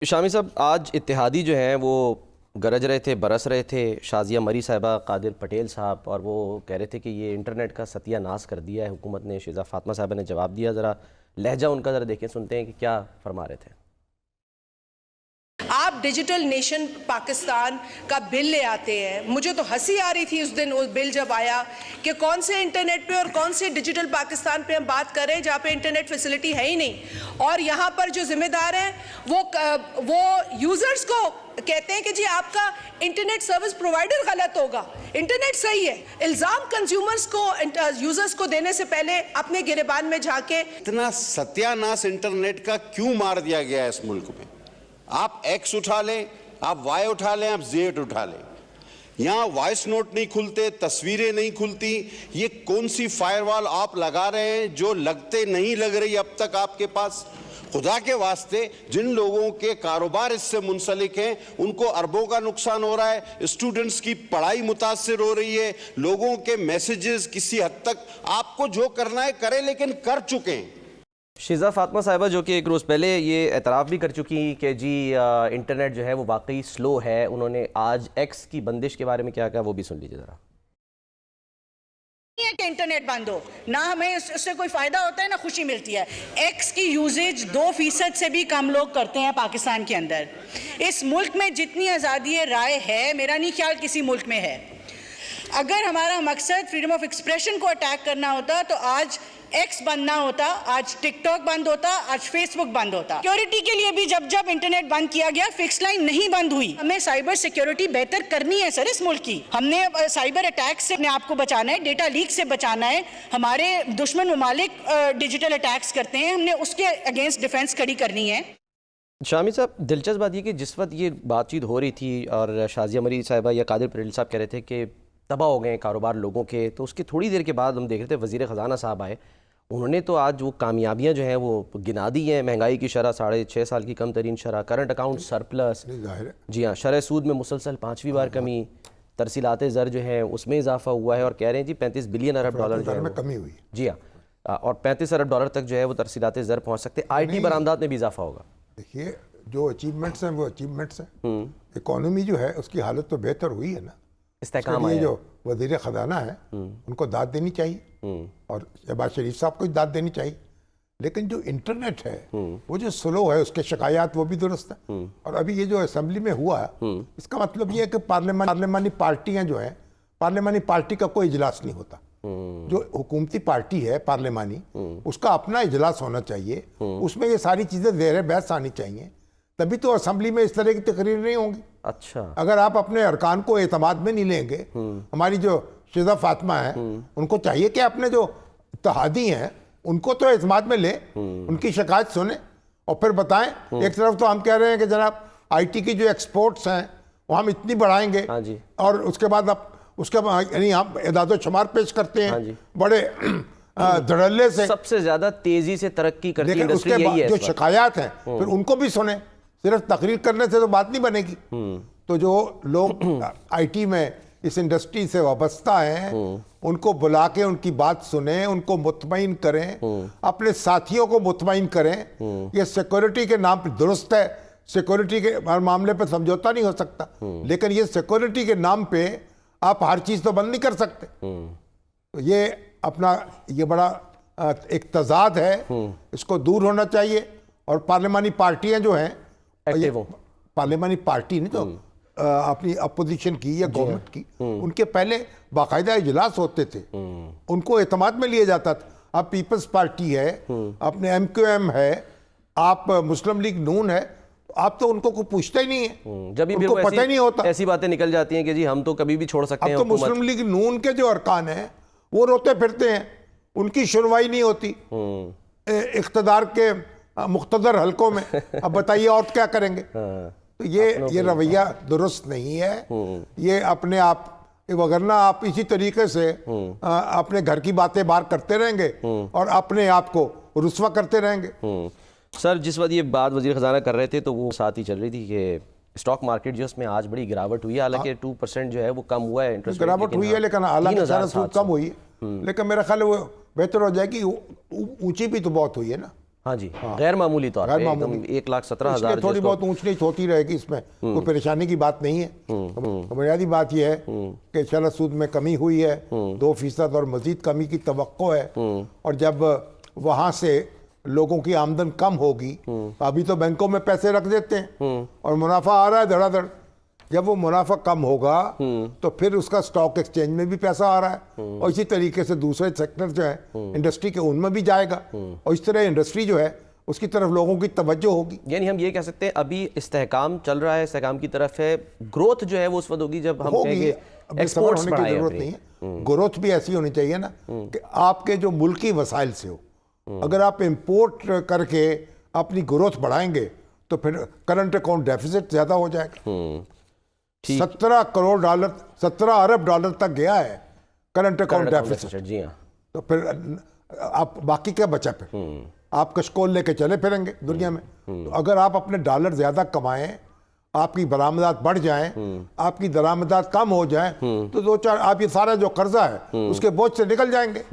शामी साहब, आज इत्तेहादी जो हैं वो गरज रहे थे, बरस रहे थे। शाज़िया मरी साहिबा, कादिर पटेल साहब, और वो कह रहे थे कि ये इंटरनेट का सत्यानाश कर दिया है हुकूमत ने। शिजा फातिमा साहिबा ने जवाब दिया। ज़रा लहजा उनका ज़रा देखें, सुनते हैं कि क्या फरमा रहे थे। आप डिजिटल नेशन पाकिस्तान का बिल ले आते हैं। मुझे तो हंसी आ रही थी उस दिन वो बिल जब आया कि कौन से इंटरनेट पे और कौन से डिजिटल पाकिस्तान पे हम बात कर रहे हैं जहाँ पे इंटरनेट फैसिलिटी है ही नहीं। और यहाँ पर जो जिम्मेदार हैं वो यूजर्स को कहते हैं कि जी आपका इंटरनेट सर्विस प्रोवाइडर गलत होगा, इंटरनेट सही है। इल्जाम कंज्यूमर्स को, यूजर्स को देने से पहले अपने गिरेबान में जाके। इतना सत्यानाश इंटरनेट का क्यों मार दिया गया है इस मुल्क में? आप एक्स उठा लें, आप वाई उठा लें, आप जेड उठा लें, यहाँ वॉइस नोट नहीं खुलते, तस्वीरें नहीं खुलती। ये कौन सी फायरवॉल आप लगा रहे हैं जो लगते नहीं लग रही अब तक आपके पास? खुदा के वास्ते, जिन लोगों के कारोबार इससे मुंसलिक हैं उनको अरबों का नुकसान हो रहा है, स्टूडेंट्स की पढ़ाई मुतासिर हो रही है, लोगों के मैसेजेस किसी हद तक आपको जो करना है करें, लेकिन कर चुके हैं। शिजा फातिमा साहिबा जो कि एक रोज़ पहले ये एतराफ़ भी कर चुकी कि जी इंटरनेट जो है वो वाकई स्लो है, उन्होंने आज एक्स की बंदिश के बारे में क्या कहा वो भी सुन लीजिए ज़रा। कि इंटरनेट बंद हो ना, हमें उससे कोई फायदा होता है ना खुशी मिलती है। एक्स की यूजेज 2% से भी कम लोग करते हैं पाकिस्तान के अंदर। इस मुल्क में जितनी आज़ादी राय है, मेरा नहीं ख्याल किसी मुल्क में है। अगर हमारा मकसद फ्रीडम ऑफ एक्सप्रेशन को अटैक करना होता तो आज एक्स बंद ना होता, आज टिकटॉक बंद होता, आज फेसबुक बंद होता। सिक्योरिटी के लिए भी जब जब इंटरनेट बंद किया गया, फिक्स लाइन नहीं बंद हुई। हमें साइबर सिक्योरिटी बेहतर करनी है सर इस मुल्क की। हमने साइबर अटैक से अपने आप को बचाना है, डेटा लीक से बचाना है। हमारे दुश्मन ममालिक डिजिटल अटैक्स करते हैं, हमने उसके अगेंस्ट डिफेंस खड़ी करनी है। शामी साहब, दिलचस्प बात ये कि जिस वक्त ये बातचीत हो रही थी और शाज़िया मरी साहिबा या कादिर पटेल साहब कह रहे थे कि तबाह हो गए कारोबार लोगों के, तो उसकी थोड़ी देर के बाद हम देख रहे थे वज़ीर ख़जाना साहब आए। उन्होंने तो आज वो कामयाबियां जो हैं वो गिना दी हैं। महंगाई की शरह 6.5 साल की कम तरीन शरह, करंट अकाउंट सरप्लस, जी हाँ, शरह सूद में मुसलसल 5वीं बार कमी, तरसीलात ज़र जो हैं उसमें इजाफा हुआ है और कह रहे हैं जी 35 बिलियन अरब डॉलर जो है कमी हुई, जी हाँ, और 35 अरब डॉलर तक जो है वो तरसीलात ज़र पहुँच सकते। IT बरामदात में भी इजाफा होगा। देखिए, जो अचीवमेंट्स हैं वो अचीवमेंट्स हैं। इकोनॉमी जो है उसकी हालत तो बेहतर हुई है ना। इस्तेकाम ये जो वज़ीर ख़जाना है उनको दाद देनी चाहिए और शहबाज शरीफ साहब को दाद देनी चाहिए। लेकिन जो इंटरनेट है वो जो स्लो है, उसके शिकायत वो भी दुरुस्त है। और अभी ये जो असेंबली में हुआ इसका मतलब ये है कि पार्लिमानी पार्टियां जो हैं, पार्लिमानी पार्टी का कोई इजलास नहीं होता। जो हुकूमती पार्टी है पार्लिमानी, उसका अपना इजलास होना चाहिए, उसमें ये सारी चीज़ें ज़ेर बहस आनी चाहिए, तभी तो असेंबली में इस तरह की तकरीर नहीं होंगी। अच्छा, अगर आप अपने अरकान को एतमाद में नहीं लेंगे, हमारी जो शिजा फातिमा है उनको चाहिए कि अपने जो इत्तेहादी हैं उनको तो एतमाद में ले, उनकी शिकायत सुने और फिर बताएं। एक तरफ तो हम कह रहे हैं कि जनाब IT की जो एक्सपोर्ट्स हैं वो हम इतनी बढ़ाएंगे, हाँ जी, और उसके बाद यानी हम इदादो शुमार पेश करते हैं, हाँ जी, बड़े धड़ल्ले से, सबसे ज्यादा तेजी से तरक्की करती है इंडस्ट्री, यही है। जो शिकायत हैं फिर उनको भी सुने, सिर्फ तकरीर करने से तो बात नहीं बनेगी। तो जो लोग IT में इस इंडस्ट्री से वाबस्ता हैं उनको बुला के उनकी बात सुने, उनको मुतमईन करें, अपने साथियों को मुतमईन करें। ये सिक्योरिटी के नाम पर दुरुस्त है, सिक्योरिटी के मामले पर समझौता नहीं हो सकता, लेकिन ये सिक्योरिटी के नाम पे आप हर चीज़ तो बंद नहीं कर सकते। तो ये अपना ये बड़ा एक तजाद है, इसको दूर होना चाहिए। और पार्लिमानी पार्टियां जो हैं, पार्लिमानी पार्टी नहीं तो अपनी अपोजिशन की या गवर्नमेंट की, उनके पहले बाकायदा इजलास होते थे, उनको एतमाद में लिया जाता था। अब पीपल्स पार्टी है, अपने MQM है, आप मुस्लिम लीग नून है, आप तो उनको कोई पूछता ही नहीं है, जब भी उनको पता ही नहीं होता। ऐसी बातें निकल जाती हैं कि जी हम तो कभी भी छोड़ सकते हैं। अब तो मुस्लिम लीग नून के जो अरकान हैं वो रोते फिरते हैं, उनकी सुनवाई नहीं होती इख्तदार के मुख्तदर हलकों में। अब बताइए और क्या करेंगे? तो ये रवैया दुरुस्त नहीं है। ये अपने आप, वगरना आप इसी तरीके से अपने घर की बातें बाहर करते रहेंगे और अपने आप को रुस्वा करते रहेंगे। सर, जिस वक्त ये बात वज़ीर ख़जाना कर रहे थे तो वो साथ ही चल रही थी कि स्टॉक मार्केट जो उसमें आज बड़ी गिरावट हुई है, हालांकि 2% जो है वो कम हुआ है इंटरेस्ट गिरावट हुई है, लेकिन हालांकि कम हुई है, लेकिन मेरा ख्याल है वो बेहतर हो जाएगी। ऊंची भी तो बहुत हुई है ना। हाँ जी, गैर मामूली तौर पे एकदम 1,17,000 इसलिए थोड़ी बहुत ऊंच नीच होती रहेगी, इसमें कोई परेशानी की बात नहीं है। तो बुनियादी बात यह है कि इंशाल्लाह सूद में कमी हुई है 2% और मजीद कमी की तवक्को है। और जब वहाँ से लोगों की आमदन कम होगी, अभी तो बैंकों में पैसे रख देते हैं और मुनाफा आ रहा है धड़ाधड़। जब वो मुनाफा कम होगा तो फिर उसका स्टॉक एक्सचेंज में भी पैसा आ रहा है और इसी तरीके से दूसरे सेक्टर जो है इंडस्ट्री के, उनमें भी जाएगा और इस तरह इंडस्ट्री जो है उसकी तरफ लोगों की तवज्जो होगी। यानी हम ये कह सकते हैं अभी इस्तेहकाम चल रहा है, इस्तेहकाम की तरफ है। ग्रोथ जो है वो उस वक्त होगी जब हम कहेंगे एक्सपोर्ट्स होने की बढ़ाएं जरूरत अपनी। नहीं है। ग्रोथ भी ऐसी होनी चाहिए ना कि आपके जो मुल्की वसाइल से हो। अगर आप इंपोर्ट करके अपनी ग्रोथ बढ़ाएंगे तो फिर करंट अकाउंट डेफिसिट ज्यादा हो जाएगा। 17 अरब डॉलर तक गया है करंट अकाउंट डेफिसिट। जी हाँ। तो फिर आप बाकी क्या बचा? फिर आप कशकोल लेके चले फिरेंगे दुनिया में। तो अगर आप अपने डॉलर ज्यादा कमाएं, आपकी बरामदात बढ़ जाएं, आपकी दरामदात कम हो जाए तो 2-4 आप ये सारा जो कर्जा है उसके बोझ से निकल जाएंगे।